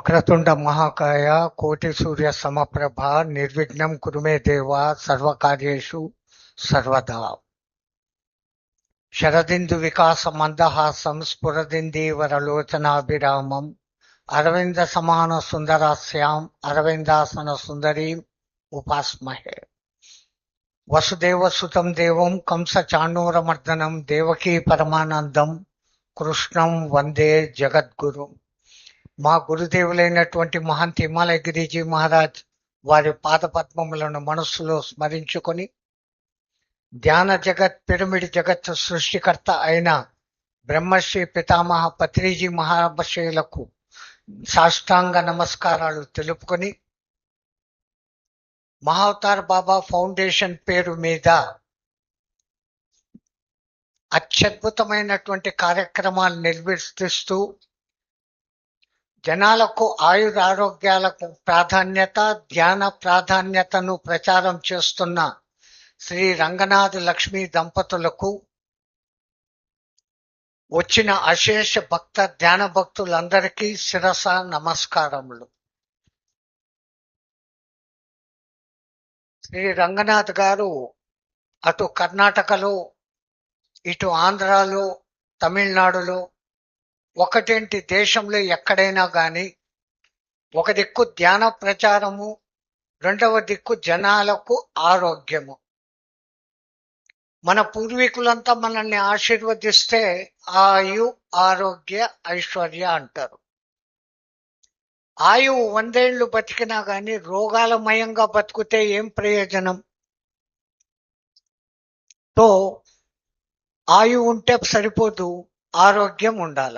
వక్రతుండ మహాకాయ కోటి సూర్య సమప్రభ నిర్విఘ్నం కురు మే దేవ సర్వకార్యేషు సర్వదా. శరదిందు వికాస మందహాసం స్ఫురదిందీవరలోచనాభిరామం అరవింద సమాన సుందరాస్యాం అరవిందాసన సుందరీం ఉపాస్మహే. వసుదేవ సుతం దేవం కంస చాణూరమర్దనం దేవకీ పరమానందం కృష్ణం వందే జగద్గురు. మా గురుదేవులైనటువంటి మహంత్ హిమాలయ గిరిజీ మహారాజ్ వారి పాదపద్మములను మనస్సులో స్మరించుకొని ధ్యాన జగత్ పిరమిడ్ జగత్ సృష్టికర్త అయిన బ్రహ్మశ్రీ పితామహ పత్రిజీ మహాశయులకు సాష్టాంగ నమస్కారాలు తెలుపుకొని మహావతార్ బాబా ఫౌండేషన్ పేరు మీద అత్యద్భుతమైనటువంటి కార్యక్రమాలు నిర్వర్తిస్తూ జనాలకు ఆయురారోగ్యాలకు ప్రాధాన్యత, ధ్యాన ప్రాధాన్యతను ప్రచారం చేస్తున్న శ్రీ రంగనాథ్ లక్ష్మీ దంపతులకు వచ్చిన అశేష భక్త ధ్యాన భక్తులందరికీ శిరస నమస్కారములు. శ్రీ రంగనాథ్ గారు అటు కర్ణాటకలో, ఇటు ఆంధ్రాలో, తమిళనాడులో, ఒకటేంటి దేశంలో ఎక్కడైనా కానీ ఒక దిక్కు ధ్యాన ప్రచారము, రెండవ దిక్కు జనాలకు ఆరోగ్యము. మన పూర్వీకులంతా మనల్ని ఆశీర్వదిస్తే ఆయు ఆరోగ్య ఐశ్వర్య అంటారు. ఆయువు 100 ఏళ్ళు బతికినా కానీ రోగాలమయంగా బతికితే ఏం ప్రయోజనం? తో ఆయువు ఉంటే సరిపోదు, ఆరోగ్యం ఉండాల.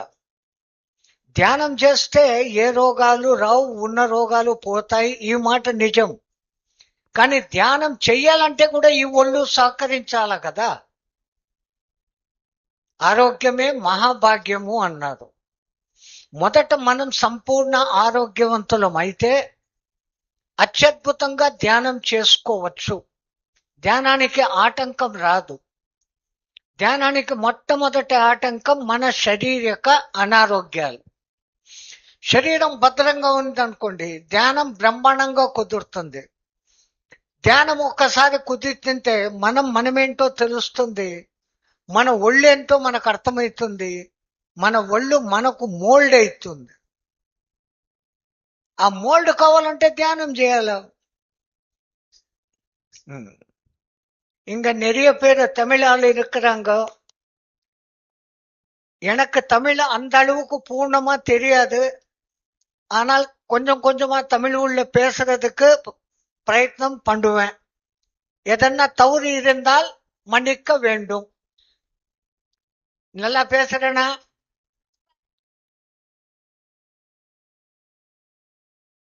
ధ్యానం చేస్తే ఏ రోగాలు రావు, ఉన్న రోగాలు పోతాయి. ఈ మాట నిజం. కానీ ధ్యానం చెయ్యాలంటే కూడా ఈ ఒళ్ళు సహకరించాల కదా. ఆరోగ్యమే మహాభాగ్యము అన్నారు. మొదట మనం సంపూర్ణ ఆరోగ్యవంతులం అయితే అత్యద్భుతంగా ధ్యానం చేసుకోవచ్చు. ధ్యానానికి ఆటంకం రాదు. ధ్యానానికి మొట్టమొదటి ఆటంకం మన శారీరక అనారోగ్యాలు. శరీరం భద్రంగా ఉందనుకోండి, ధ్యానం బ్రహ్మాండంగా కుదురుతుంది. ధ్యానం ఒక్కసారి కుదిరితే మనమేంటో తెలుస్తుంది, మన ఒళ్ళేంటో మనకు అర్థమవుతుంది, మన ఒళ్ళు మనకు మోల్డ్ అవుతుంది. ఆ మోల్డ్ కావాలంటే ధ్యానం చేయాల. இங்க நிறைய பேர் தமிழால் இருக்கிறாங்க. எனக்கு தமிழ் அந்த அளவுக்கு பூர்ணமா தெரியாது. ஆனால் கொஞ்சம் கொஞ்சமா தமிழ் உள்ள பேசுறதுக்கு பிரயத்னம் பண்ணுவேன். எதனா தவறு இருந்தால் மன்னிக்க வேண்டும். நல்லா பேசுறேனா?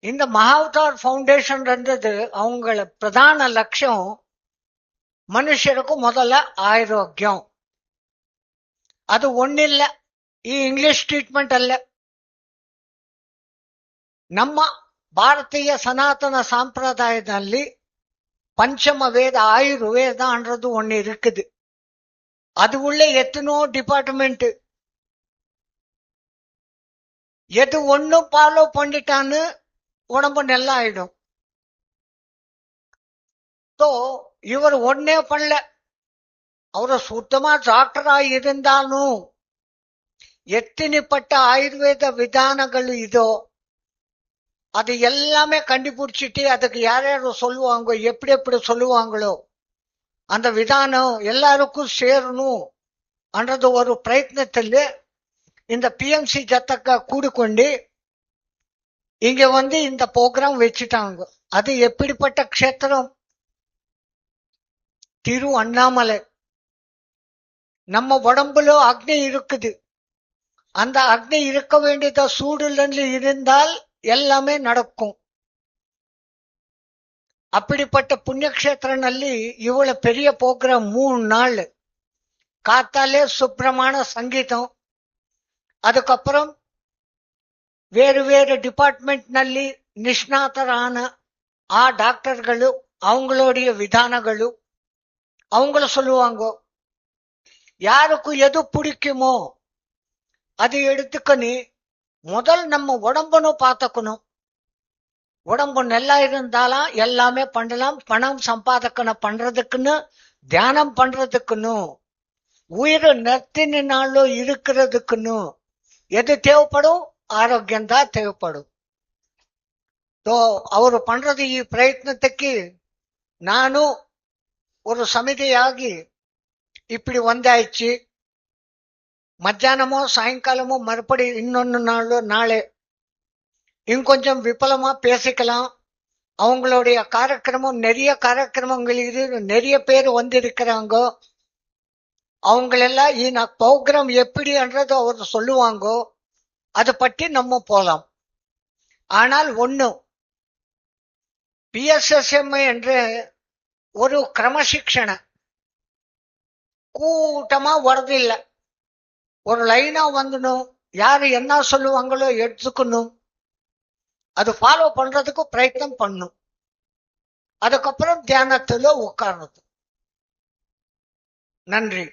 இந்த மகாவதார் ஃபவுண்டேஷன் இருந்தது, அவங்கள பிரதான லட்சியம் మనుషులకు మొదల ఆరోగ్యం. ಅದು ಒಣ್ಣಿಲ್ಲ. ಈ ಇಂಗ್ಲಿಷ್ ಟ್ರೀಟ್ಮೆಂಟ್ ಅಲ್ಲ. ನಮ್ಮ ಭಾರತೀಯ ಸನಾತನ சாம்பிரதாயದಲ್ಲಿ பஞ்சம வேத ஆயுர்வேத அன்றது ஒன்று இருக்குது. அது உள்ள எத்தனோ டிபார்ட்மெண்ட். எது ஒன்னும் ஃபாலோ பண்ணிட்டான்னு உடம்பு நல்லா ஆயிடும். இவர் ஒன்னே பண்ணல. அவரு சுத்தமா டாக்டரா இருந்தாலும் எத்தனைப்பட்ட ஆயுர்வேத விதானங்கள் இதோ அது எல்லாமே கண்டுபிடிச்சிட்டு அதுக்கு யார் சொல்லுவாங்க, எப்படி எப்படி சொல்லுவாங்களோ அந்த விதானம் எல்லாருக்கும் சேரணும் அன்றது ஒரு பிரயத்னத்தில் இந்த பிஎம்சி ஜத்தக்கா கூடிக்கொண்டு இங்க இந்த ப்ரோக்ராம் வச்சுட்டாங்க. அது எப்படிப்பட்ட க்ஷேத்திரம்? திரு அண்ணாமலை. நம்ம உடம்புல அக்னி இருக்குது. அந்த அக்னி இருக்க வேண்டியத சூடுல இருந்தால் எல்லாமே நடக்கும். அப்படிப்பட்ட புண்ணியக்ஷேத்திரನಲ್ಲಿ ಇವಳ பெரிய ப்ரோக்ராம் 3 நாள். காத்தாலே சுப்பிரமணிய சங்கீதம், அதுக்கப்புறம் வேறு வேறு டிபார்ட்மெண்ட்ನಲ್ಲಿ நிஷ்ணாதரான ಆ டாக்டர்கள் அவங்களுடைய விதானಗಳು அவங்கள சொல்லுவாங்க. யாருக்கு எது பிடிக்குமோ அது எடுத்துக்கணி முதல் நம்ம உடம்புன்னு பார்த்துக்கணும். உடம்பு நல்லா இருந்தாலும் எல்லாமே பண்ணலாம். பணம் சம்பாதிக்கணும் பண்றதுக்குன்னு, தியானம் பண்றதுக்குன்னு, உயிர் நெத்தின நாளும் இருக்கிறதுக்குன்னு எது தேவைப்படும்? ஆரோக்கியம் தான் தேவைப்படும். ಅವರು ಪಂಡ್ರದು ಈ ಪ್ರಯತ್ನಕ್ಕೆ ನಾನು ஒரு சமிதியாகி இப்படி வந்தாச்சு. மத்தியானமோ சாயங்காலமோ மறுபடி இன்னொன்னு நாளே இன்னும் விபலமா பேசிக்கலாம். அவங்களுடைய காரியக்கிரமம் நிறைய காரியக்கிரமங்கள் இது, நிறைய பேர் வந்திருக்கிறாங்க. அவங்களெல்லாம் இந்த ப்ரோக்ராம் எப்படின்றது அவர் சொல்லுவாங்க. அதை பற்றி நம்ம போலாம். ஆனால் ஒண்ணு, பிஎஸ்எஸ்எம் என்ற ஒரு கிரமசிக்ஷண கூட்டமா வரதில்லை. ஒரு லைனா வந்துடும். யாரு என்ன சொல்லுவாங்களோ எடுத்துக்கணும். அது ஃபாலோ பண்றதுக்கு பிரயத்னம் பண்ணும். அதுக்கப்புறம் தியானத்துல உட்கார்றது. நன்றி.